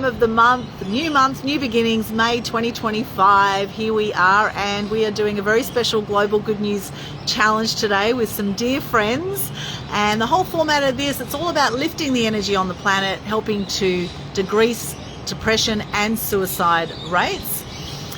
of the month, new beginnings, May 2025. Here we are, and we are doing a very special Global Good News Challenge today with some dear friends. And the whole format of this, it's all about lifting the energy on the planet, helping to decrease depression and suicide rates.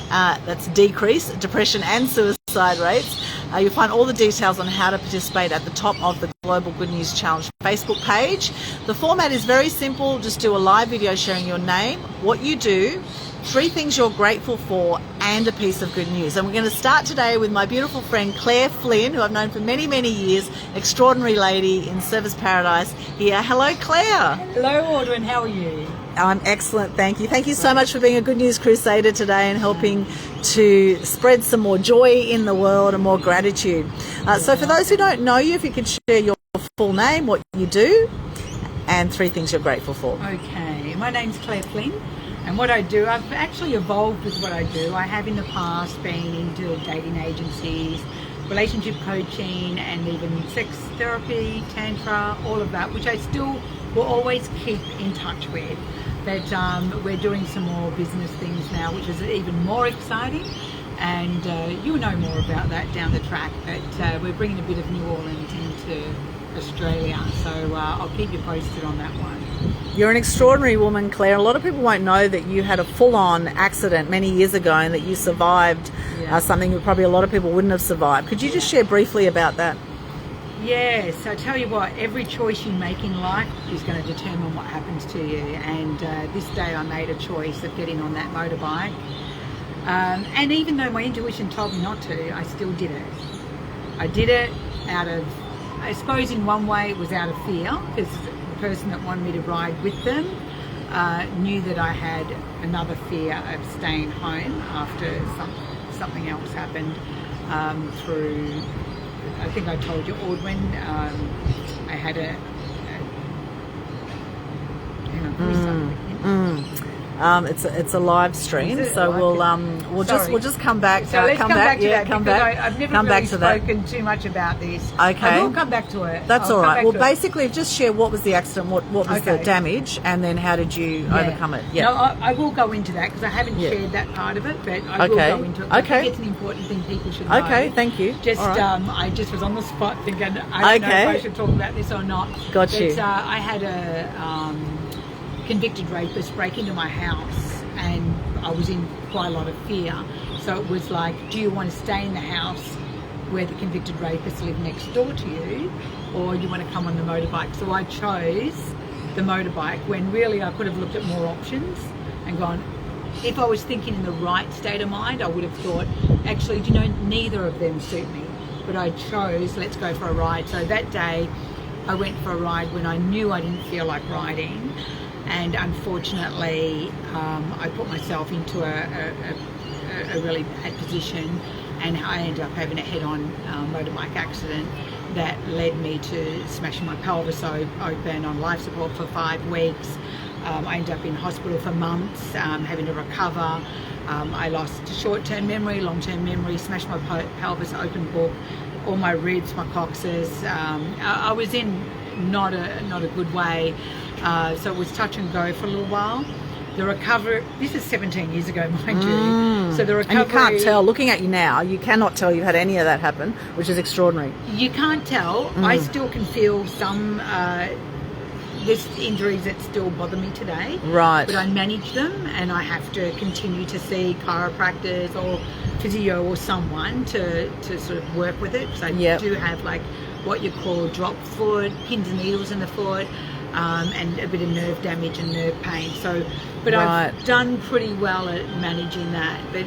That's decrease depression and suicide rates. You'll find all the details on how to participate at the top of the Global Good News Challenge Facebook page. The format is very simple. Just do a live video sharing your name, what you do, 3 things you're grateful for, and a piece of good news. And we're going to start today with my beautiful friend Claire Flynn, who I've known for many, many years, extraordinary lady in Service Paradise here. Hello, Claire. Hello, Aldwyn. How are you? I'm excellent, thank you. Thank you so much for being a Good News Crusader today and helping to spread some more joy in the world and more gratitude. So for those who don't know you, if you could share your full name, what you do, and 3 things you're grateful for. Okay, my name's Claire Flynn, and what I do, I've actually evolved with what I do. I have in the past been into dating agencies, relationship coaching, and even sex therapy, tantra, all of that, which I still will always keep in touch with. But we're doing some more business things now, which is even more exciting, and you'll know more about that down the track. But we're bringing a bit of New Orleans into Australia, so I'll keep you posted on that one. You're an extraordinary woman, Claire. A lot of people won't know that you had a full-on accident many years ago and that you survived something that probably a lot of people wouldn't have survived. Could you just share briefly about that? Yes, I tell you what, every choice you make in life is going to determine what happens to you. And this day I made a choice of getting on that motorbike. And even though my intuition told me not to, I still did it. I did it out of, I suppose in one way it was out of fear, because the person that wanted me to ride with them knew that I had another fear of staying home after something else happened through, I think I told you, Aldwyn. I had a it's a live stream, so we'll just come back. So let's come back to that, come because back. I've never come really back to that. spoken too much about this. Okay, I will come back to it. That's all right. Well, basically, basically, just share what was the accident, what was the damage, and then how did you overcome it? Yeah. No, I will go into that because I haven't shared that part of it, but I will go into it. I think it's an important thing people should know. Okay, thank you. Just I just was on the spot thinking I don't know if I should talk about this or not. Got you. But I had a convicted rapist break into my house, and I was in quite a lot of fear. So it was like, do you want to stay in the house where the convicted rapist lived next door to you, or do you want to come on the motorbike? So I chose the motorbike, when really I could have looked at more options and gone, if I was thinking in the right state of mind, I would have thought, actually, do you know, neither of them suit me. But I chose, let's go for a ride. So that day I went for a ride when I knew I didn't feel like riding. And unfortunately, I put myself into a really bad position, and I ended up having a head-on motorbike accident that led me to smashing my pelvis open, on life support for 5 weeks. I ended up in hospital for months, having to recover. I lost short-term memory, long-term memory, smashed my pelvis open, book, all my ribs, my coccyx. I was in not a good way. So it was touch and go for a little while. The recovery, this is 17 years ago, mind you. So the recovery... And you can't tell, looking at you now, you cannot tell you've had any of that happen, which is extraordinary. You can't tell. I still can feel some there's injuries that still bother me today. Right. But I manage them, and I have to continue to see chiropractors or physio or someone to sort of work with it, because I do have like what you call drop foot, pins and needles in the foot, and a bit of nerve damage and nerve pain. So, but I've done pretty well at managing that. But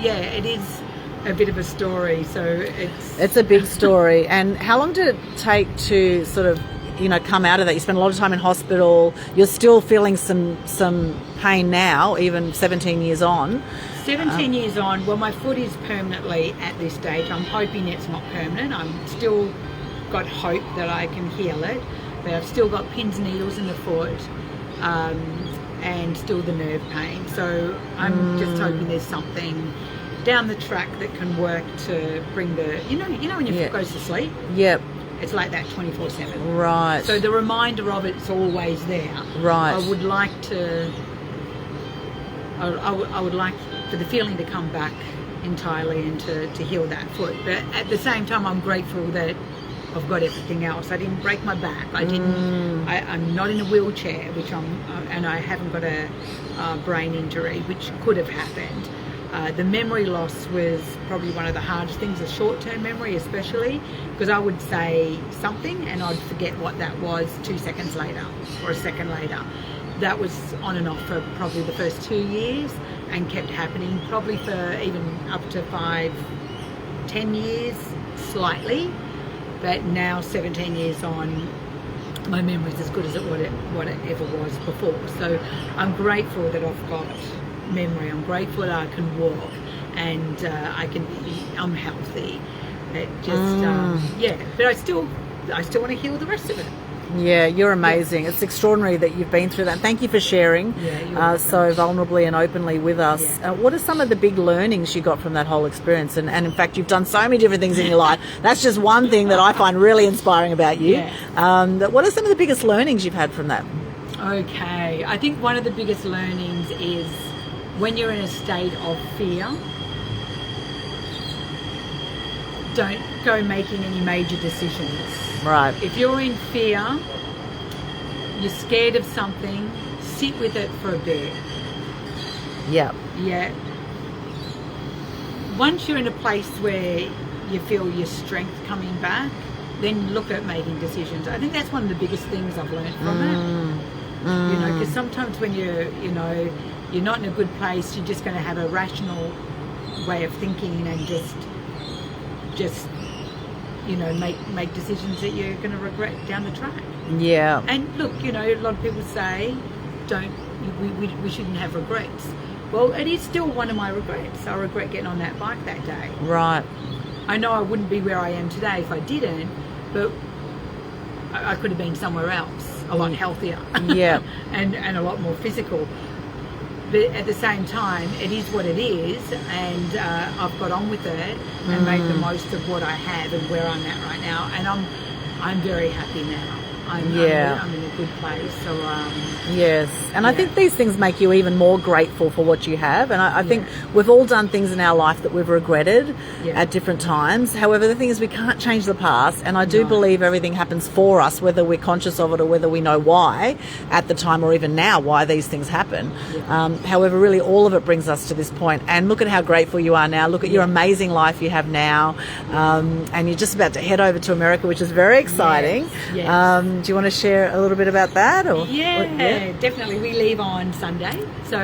it is a bit of a story. So it's a big story. And how long did it take to sort of, come out of that? You spent a lot of time in hospital. You're still feeling some pain now, even 17 years on. 17 years on. Well, my foot is permanently at this stage. I'm hoping it's not permanent. I'm still got hope that I can heal it, but I've still got pins and needles in the foot, and still the nerve pain. So I'm just hoping there's something down the track that can work to bring the, you know when your foot goes to sleep? Yep. It's like that 24/7. Right. So the reminder of it's always there. Right. I would like to I would like for the feeling to come back entirely and to heal that foot. But at the same time, I'm grateful that I've got everything else. I didn't break my back. I'm not in a wheelchair, and I haven't got a brain injury, which could have happened. The memory loss was probably one of the hardest things, the short-term memory especially, because I would say something and I'd forget what that was 2 seconds later or a second later. That was on and off for probably the first 2 years and kept happening probably for even up to 5-10 years slightly. But now 17 years on, my memory's as good as what it ever was before. So I'm grateful that I've got memory. I'm grateful that I can walk and I'm healthy. It just but I still want to heal the rest of it. Yeah, you're amazing. It's extraordinary that you've been through that. Thank you for sharing so vulnerably and openly with us. What are some of the big learnings you got from that whole experience? And in fact, you've done so many different things in your life. That's just one thing that I find really inspiring about you. What are some of the biggest learnings you've had from that? Okay, I think one of the biggest learnings is when you're in a state of fear, don't go making any major decisions. Right. If you're in fear, you're scared of something, sit with it for a bit. Yeah. Once you're in a place where you feel your strength coming back, then look at making decisions. I think that's one of the biggest things I've learned from it. You know, because sometimes when you're not in a good place, you're just going to have a rational way of thinking and just make decisions that you're going to regret down the track. Yeah. And look, a lot of people say we shouldn't have regrets. Well, it is still one of my regrets. I regret getting on that bike that day. Right. I know I wouldn't be where I am today if I didn't, but I could have been somewhere else, a lot healthier. Yeah. and a lot more physical. But at the same time, it is what it is, and I've got on with it and made the most of what I have and where I'm at right now, and I'm very happy now. I'm in a good place. So yes, and I think these things make you even more grateful for what you have. And I think we've all done things in our life that we've regretted at different times. However, the thing is, we can't change the past, and I do believe everything happens for us, whether we're conscious of it or whether we know why at the time or even now why these things happen. However, really all of it brings us to this point. And look at how grateful you are now. Look at your amazing life you have now, and you're just about to head over to America, which is very exciting. Yes. Do you want to share a little bit about that? Or Definitely. We leave on Sunday. So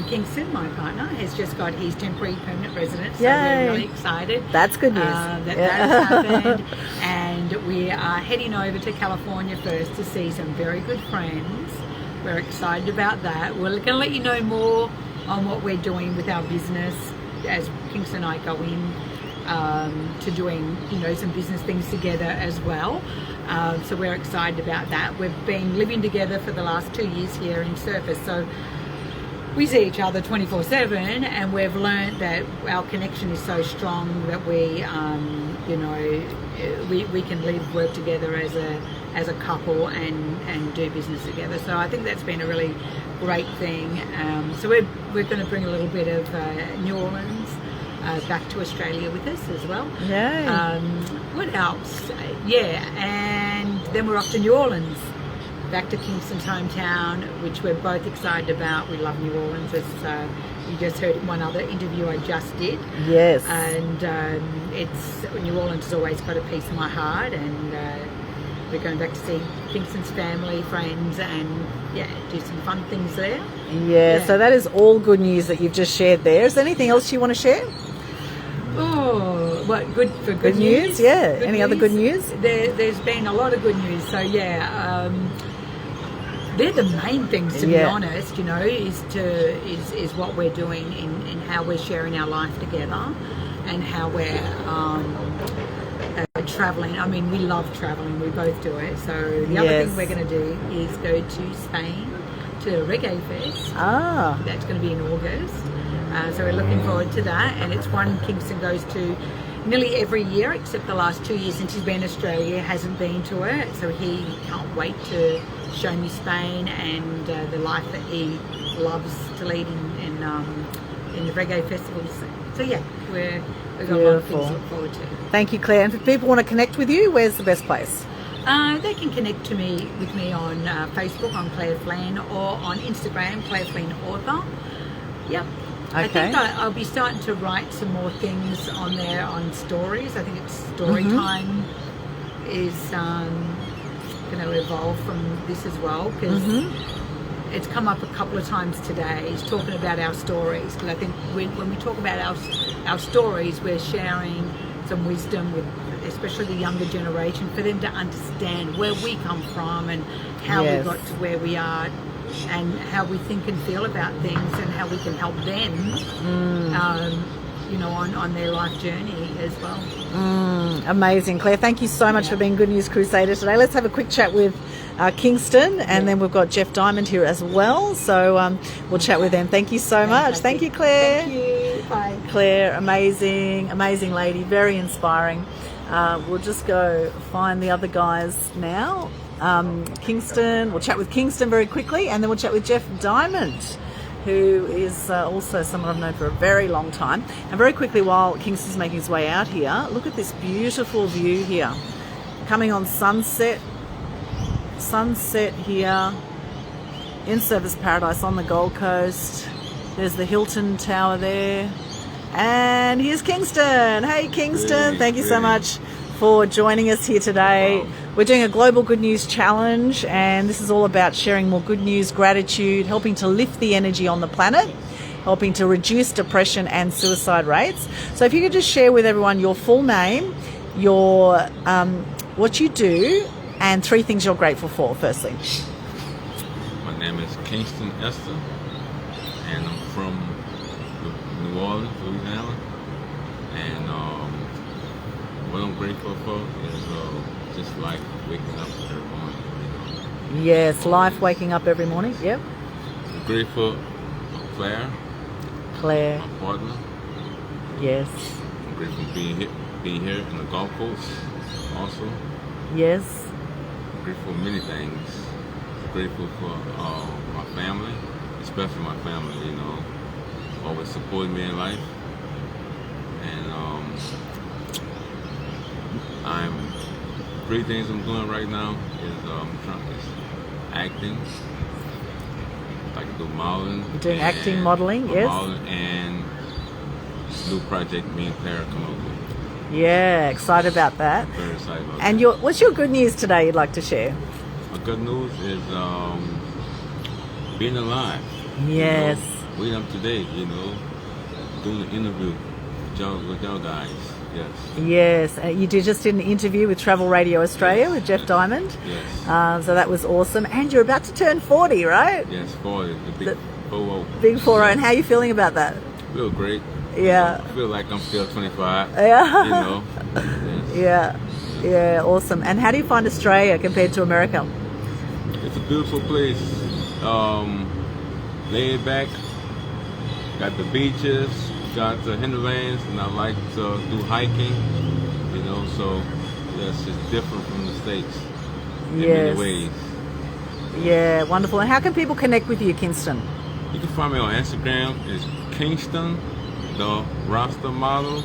Kingston, my partner, has just got his temporary permanent residence. So we're really excited. That's good news. That has happened. And we are heading over to California first to see some very good friends. We're excited about that. We're going to let you know more on what we're doing with our business as Kingston and I go in to doing, some business things together as well. So we're excited about that. We've been living together for the last 2 years here in Surfers, so we see each other 24/7, and we've learned that our connection is so strong that we can live, work together as a couple and do business together. So I think that's been a really great thing. So we're going to bring a little bit of New Orleans back to Australia with us as well. What else? And then we're off to New Orleans, back to Kingston's hometown, which we're both excited about. We love New Orleans, as you just heard in one other interview I just did. Yes. And New Orleans has always got a piece of my heart, and we're going back to see Kingston's family, friends, and do some fun things there. So that is all good news that you've just shared there. Is there anything else you want to share? Oh, what good for good news? Good Any other good news? There's been a lot of good news. So they're the main things, to be honest. Is what we're doing in how we're sharing our life together, and how we're traveling. I mean, we love traveling. We both do it. So the other thing we're going to do is go to Spain to Reggae Fest. That's going to be in August. So we're looking forward to that, and it's one Kingston goes to nearly every year, except the last 2 years since he's been in Australia, hasn't been to it. So he can't wait to show me Spain and the life that he loves to lead in the reggae festivals. So yeah, we've got a lot of things to look forward to. Thank you, Claire. And if people want to connect with you, where's the best place? They can connect with me on Facebook, on Claire Flynn, or on Instagram, Claire Flynn Author. Yep. Okay. I think I'll be starting to write some more things on there on stories. I think it's story time is going to evolve from this as well, because it's come up a couple of times today. He's talking about our stories, because I think when we talk about our stories, we're sharing some wisdom with especially the younger generation, for them to understand where we come from and how we got to where we are, and how we think and feel about things, and how we can help them, on their life journey as well. Amazing, Claire. Thank you so much for being Good News Crusader today. Let's have a quick chat with Kingston, and then we've got Geoff Diamond here as well. So we'll chat with them. Thank you so much. Thank you, Claire. Thank you. Bye. Claire, amazing lady, very inspiring. We'll just go find the other guys now. Kingston, we'll chat with Kingston very quickly, and then we'll chat with Geoff Diamond, who is also someone I've known for a very long time. And very quickly, while Kingston's making his way out here, look at this beautiful view here. Coming on sunset here, in Surfers Paradise on the Gold Coast. There's the Hilton Tower there. And here's Kingston. Hey, Kingston. Thank you so much for joining us here today. We're doing a Global Good News Challenge, and this is all about sharing more good news, gratitude, helping to lift the energy on the planet, helping to reduce depression and suicide rates. So if you could just share with everyone your full name, your what you do, and 3 things you're grateful for, firstly. My name is Kingston Ester, and I'm from New Orleans, Louisiana, and what I'm grateful for is just life, waking up every morning. Yes, life, waking up every morning. Yep. I'm grateful for Claire, my partner. Yes. I'm grateful for being here in the Gulf Coast also. Yes. I'm grateful for many things. I'm grateful for my family, especially my family, always supported me in life. And I'm 3 things I'm doing right now is acting. I can do modeling. You're doing acting, modeling, yes. Modeling, and new project me and Claire come up with. Yeah, excited about that. Very excited about and that. What's your good news today you'd like to share? My good news is being alive. Yes. Waiting up today, doing an interview with y'all guys. Yes. Yes, you just did an interview with Travel Radio Australia with Geoff Diamond. Yes. So that was awesome. And you're about to turn 40, right? Yes, 40, the big 40. Big 40. And how are you feeling about that? Feel great. Yeah. I feel like I'm still 25. Yeah. Yes. Yeah, awesome. And how do you find Australia compared to America? It's a beautiful place. Laid back. Got the beaches. Got the hinterlands, and I like to do hiking, so yes, it's different from the States in many ways. Yeah, wonderful. And how can people connect with you, Kingston? You can find me on Instagram, it's Kingston, the Rasta Model,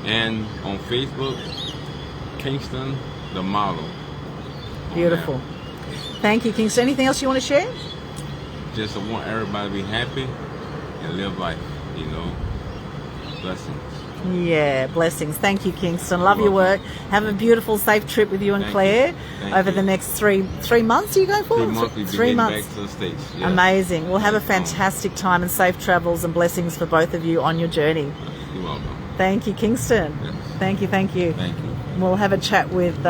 and on Facebook, Kingston, the Model. Beautiful. Thank you, Kingston. Anything else you want to share? Just I want everybody to be happy and live life, Blessings. Yeah, blessings. Thank you, Kingston. Love your work. Have a beautiful, safe trip with you and Claire over the next three months. Are you going for 3 months? 3 months. Back to the States. Yeah. Amazing. We'll have a fantastic time and safe travels and blessings for both of you on your journey. You're welcome. Thank you, Kingston. Yes. Thank you. Thank you. We'll have a chat with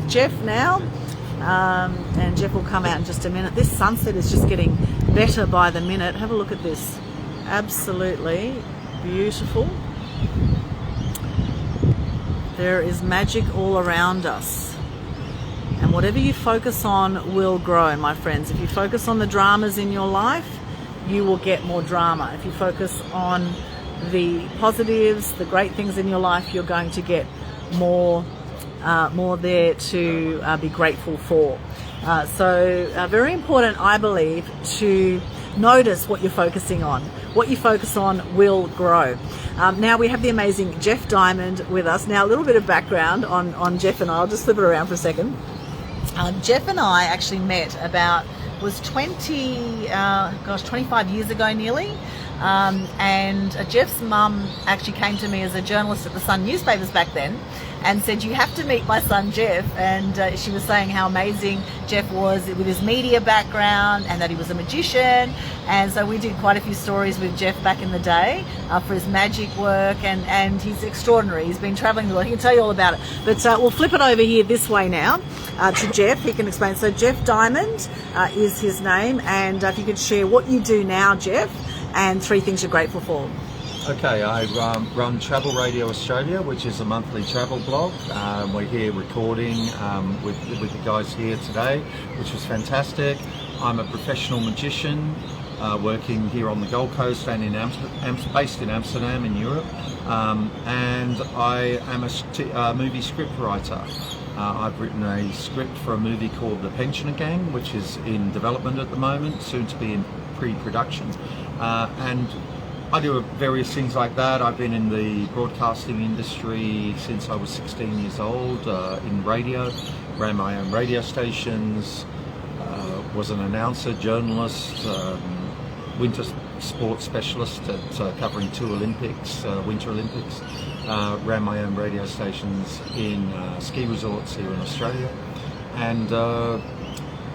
Geoff now, and Geoff will come out in just a minute. This sunset is just getting better by the minute. Have a look at this. Absolutely beautiful. There is magic all around us, and whatever you focus on will grow, my friends. If you focus on the dramas in your life, you will get more drama. If you focus on the positives, the great things in your life, you're going to get more there to be grateful for. So very important, I believe, to Notice what you're focusing on. What you focus on will grow. Now we have the amazing Geoff Diamond with us. Now a little bit of background on Geoff and I. I'll just flip it around for a second. Geoff and I actually met about, was 25 years ago nearly. And Geoff's mum actually came to me as a journalist at the Sun newspapers back then and said, you have to meet my son Geoff. And she was saying how amazing Geoff was with his media background and that he was a magician. And so we did quite a few stories with Geoff back in the day for his magic work, and he's extraordinary. He's been travelling the world. He can tell you all about it. But we'll flip it over here this way now to Geoff. He can explain. So Geoff Diamond is his name. And if you could share what you do now, Geoff, and 3 things you're grateful for. Okay, I run Travel Radio Australia, which is a monthly travel blog. We're here recording with the guys here today, which was fantastic. I'm a professional magician working here on the Gold Coast and based in Amsterdam in Europe. And I am a movie script writer. I've written a script for a movie called The Pensioner Gang, which is in development at the moment, soon to be in pre-production. And I do various things like that. I've been in the broadcasting industry since I was 16 years old, in radio, ran my own radio stations, was an announcer, journalist, winter sports specialist at covering 2 Olympics, Winter Olympics, ran my own radio stations in ski resorts here in Australia, and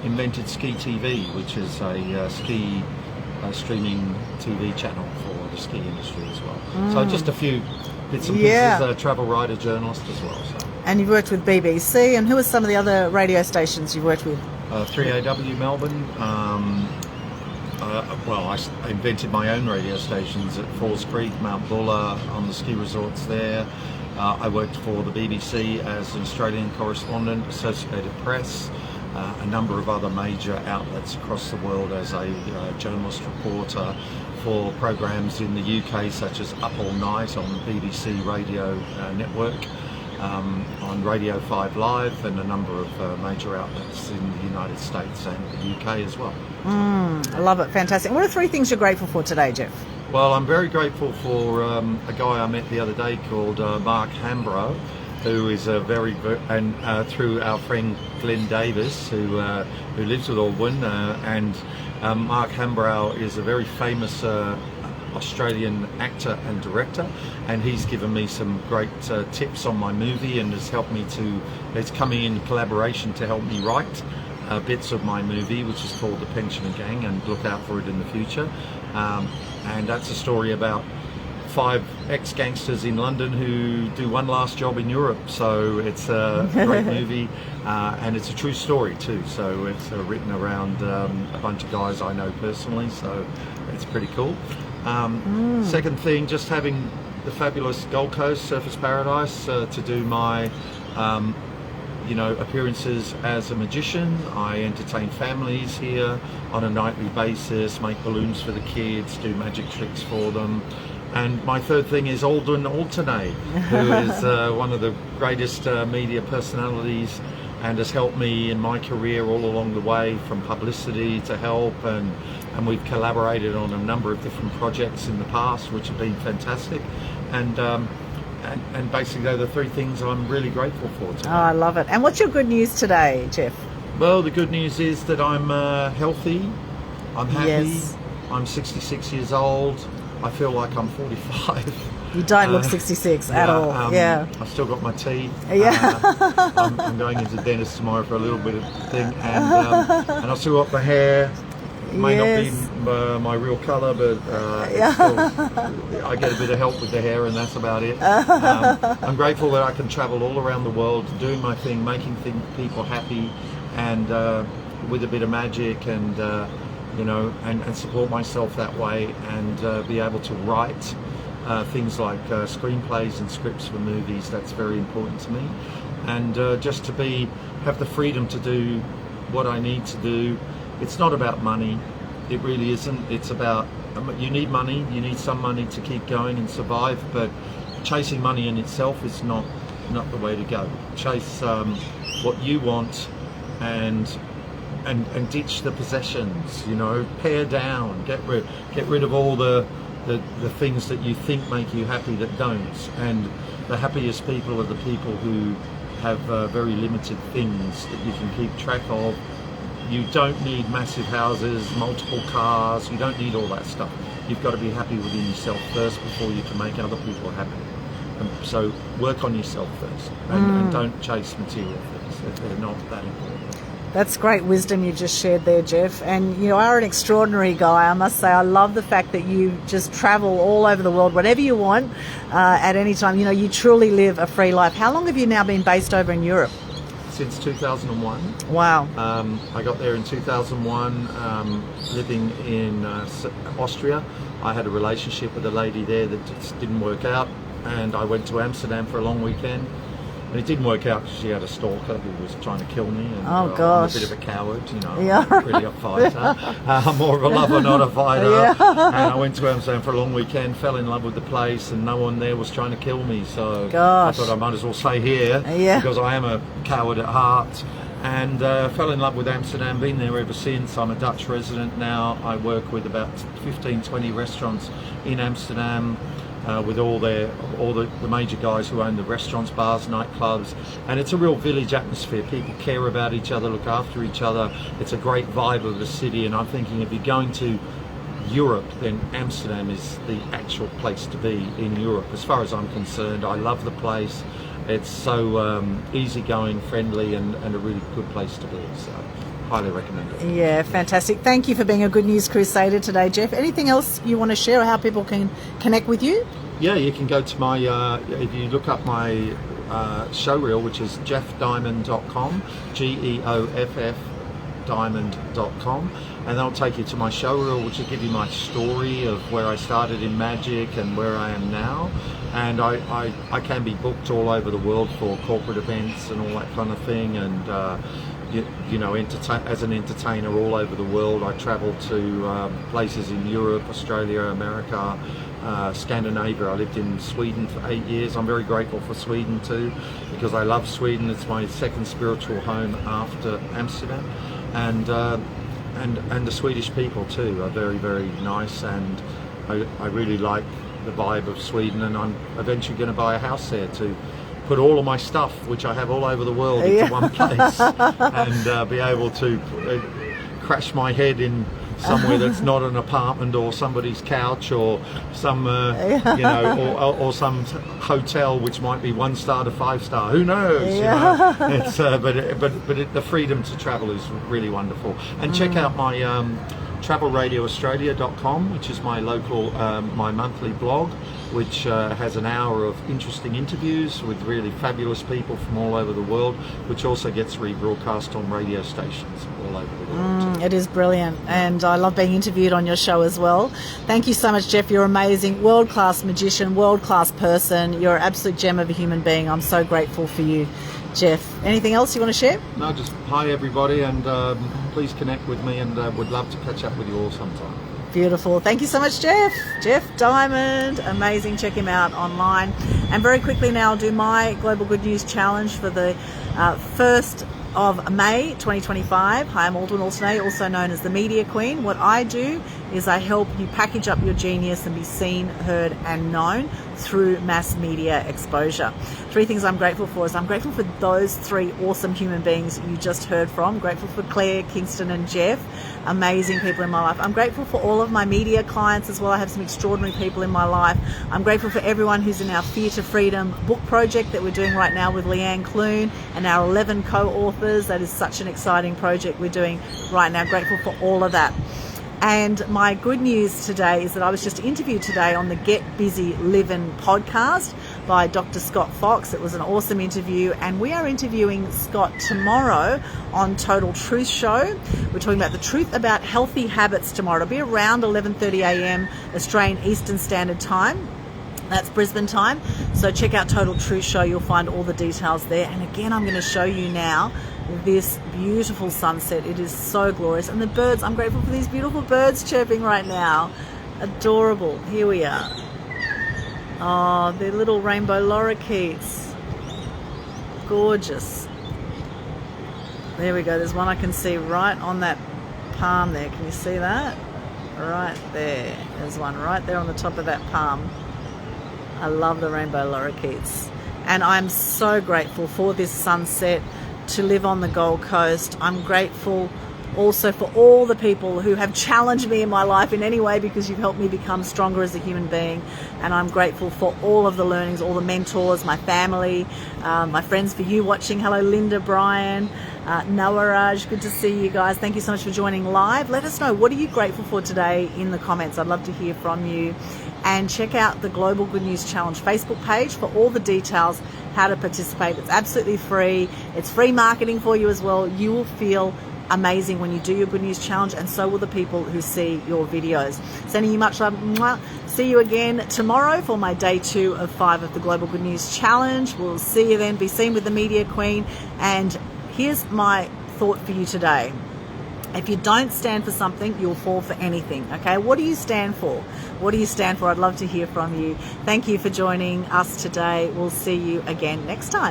invented Ski TV, which is a ski streaming TV channel for the ski industry as well. So just a few bits and pieces, a travel writer, journalist as well. So. And you've worked with BBC, and who are some of the other radio stations you've worked with? 3AW Melbourne. Well, I invented my own radio stations at Falls Creek, Mount Buller, on the ski resorts there. I worked for the BBC as an Australian correspondent, Associated Press, a number of other major outlets across the world as a journalist reporter for programs in the UK such as Up All Night on the BBC radio network, on Radio 5 Live, and a number of major outlets in the United States and the UK as well. I love it, fantastic. What are 3 things you're grateful for today, Geoff? Well, I'm very grateful for a guy I met the other day called Mark Hambrough, who is through our friend Glenn Davis, who lives with Aldwyn, and Mark Hambrough is a very famous Australian actor and director, and he's given me some great tips on my movie and has helped me it's coming in collaboration to help me write bits of my movie, which is called The Pensioner Gang, and look out for it in the future. And that's a story about 5 ex-gangsters in London who do one last job in Europe. So it's a great movie, and it's a true story too. So it's written around a bunch of guys I know personally, so it's pretty cool. Second thing, just having the fabulous Gold Coast, Surfers Paradise, to do my appearances as a magician. I entertain families here on a nightly basis, make balloons for the kids, do magic tricks for them. And my third thing is Aldwyn Alternate, who is one of the greatest media personalities and has helped me in my career all along the way, from publicity to help, and we've collaborated on a number of different projects in the past which have been fantastic. And basically they're the 3 things I'm really grateful for today. Oh, I love it. And what's your good news today, Geoff? Well, the good news is that I'm healthy, I'm happy, Yes. I'm 66 years old, I feel like I'm 45. You don't look 66 at all. I've still got my teeth. I'm going into the dentist tomorrow for a little bit of thing, and I've still got my hair. It may not be my real colour, but it's still, I get a bit of help with the hair, and that's about it. I'm grateful that I can travel all around the world, doing my thing, making people happy, and with a bit of magic, and and support myself that way, and be able to write things like screenplays and scripts for movies. That's very important to me, and just to have the freedom to do what I need to do. It's not about money, it really isn't. It's about, you need money, you need some money to keep going and survive, but chasing money in itself is not the way to go. Chase what you want and and ditch the possessions. You know, pare down, get rid of all the things that you think make you happy that don't. And the happiest people are the people who have very limited things that you can keep track of. You don't need massive houses, multiple cars. You don't need all that stuff. You've got to be happy within yourself first before you can make other people happy. And so work on yourself first, and don't chase material things. They're not that important. That's great wisdom you just shared there, Geoff. And you are an extraordinary guy, I must say. I love the fact that you just travel all over the world, whatever you want, at any time. You know, you truly live a free life. How long have you now been based over in Europe? Since 2001. Wow. I got there in 2001, living in Austria. I had a relationship with a lady there that just didn't work out, and I went to Amsterdam for a long weekend. And it didn't work out because she had a stalker who was trying to kill me. And, gosh. I'm a bit of a coward, you know. Yeah. I'm not really a fighter. I'm more of a lover, not a fighter. Yeah. And I went to Amsterdam for a long weekend, fell in love with the place, and no one there was trying to kill me. So Gosh. I thought I might as well stay here because I am a coward at heart. And fell in love with Amsterdam, been there ever since. I'm a Dutch resident now. I work with about 15, 20 restaurants in Amsterdam. With all the major guys who own the restaurants, bars, nightclubs, and it's a real village atmosphere. People care about each other, look after each other. It's a great vibe of the city, and I'm thinking if you're going to Europe, then Amsterdam is the actual place to be in Europe. As far as I'm concerned, I love the place. It's so easygoing, friendly, and a really good place to be. So highly recommend it. Yeah, fantastic. Thank you for being a Good News Crusader today, Geoff. Anything else you want to share, or how people can connect with you? Yeah, you can go to my, if you look up my showreel, which is geoffdiamond.com, Geoff diamond.com, and that'll take you to my showreel, which will give you my story of where I started in magic and where I am now. And I can be booked all over the world for corporate events and all that kind of thing, and you know, as an entertainer all over the world. I travel to places in Europe, Australia, America, Scandinavia. I lived in Sweden for 8 years. I'm very grateful for Sweden too, because I love Sweden. It's my second spiritual home after Amsterdam, and the Swedish people too are very, very nice, and I really like the vibe of Sweden, and I'm eventually going to buy a house there to put all of my stuff, which I have all over the world, into one place, and be able to crash my head in somewhere that's not an apartment or somebody's couch or some, you know, or some hotel which might be 1 star to 5 star. Who knows? You know? It's, but the freedom to travel is really wonderful. And check out my travelradioaustralia.com, which is my local, my monthly blog, which has an hour of interesting interviews with really fabulous people from all over the world, which also gets rebroadcast on radio stations all over the world. It is brilliant, and I love being interviewed on your show as well. Thank you so much, Geoff. You're amazing, world-class magician, world-class person. You're an absolute gem of a human being. I'm so grateful for you, Geoff. Anything else you want to share? No, just hi everybody, and please connect with me, and would love to catch up with you all sometime. Beautiful. Thank you so much, Geoff. Geoff Diamond. Amazing. Check him out online. And very quickly now, I'll do my Global Good News Challenge for the 1st of May 2025. Hi, I'm Aldwyn, also known as the Media Queen. What I do is I help you package up your genius and be seen, heard and known through mass media exposure. 3 things I'm grateful for is I'm grateful for those 3 awesome human beings you just heard from. I'm grateful for Claire, Kingston and Geoff. Amazing people in my life. I'm grateful for all of my media clients as well. I have some extraordinary people in my life. I'm grateful for everyone who's in our Fear to Freedom book project that we're doing right now with Leanne Clune and our 11 co-authors. That is such an exciting project we're doing right now. Grateful for all of that. And my good news today is that I was just interviewed today on the Get Busy Livin' podcast by Dr. Scott Fox. It was an awesome interview, and we are interviewing Scott tomorrow on Total Truth Show. We're talking about the truth about healthy habits tomorrow. It'll be around 11:30 a.m. Australian Eastern Standard Time. That's Brisbane time. So check out Total Truth Show. You'll find all the details there. And again, I'm going to show you now this beautiful sunset. It is so glorious. And the birds, I'm grateful for these beautiful birds chirping right now. Adorable. Here we are. Oh, they're little rainbow lorikeets. Gorgeous. There we go. There's one I can see right on that palm there. Can you see that? Right there. There's one right there on the top of that palm. I love the rainbow lorikeets. And I'm so grateful for this sunset, to live on the Gold Coast. I'm grateful also for all the people who have challenged me in my life in any way, because you've helped me become stronger as a human being. And I'm grateful for all of the learnings, all the mentors, my family, my friends, for you watching. Hello Linda, Brian, Nawaraj, good to see you guys. Thank you so much for joining live. Let us know, what are you grateful for today in the comments? I'd love to hear from you. And check out the Global Good News Challenge Facebook page for all the details, how to participate. It's absolutely free. It's free marketing for you as well. You will feel amazing when you do your Good News Challenge, and so will the people who see your videos. Sending you much love. Mwah. See you again tomorrow for my day 2 of 5 of the Global Good News Challenge. We'll see you then. Be seen with the Media Queen. And here's my thought for you today. If you don't stand for something, you'll fall for anything, okay? What do you stand for? What do you stand for? I'd love to hear from you. Thank you for joining us today. We'll see you again next time.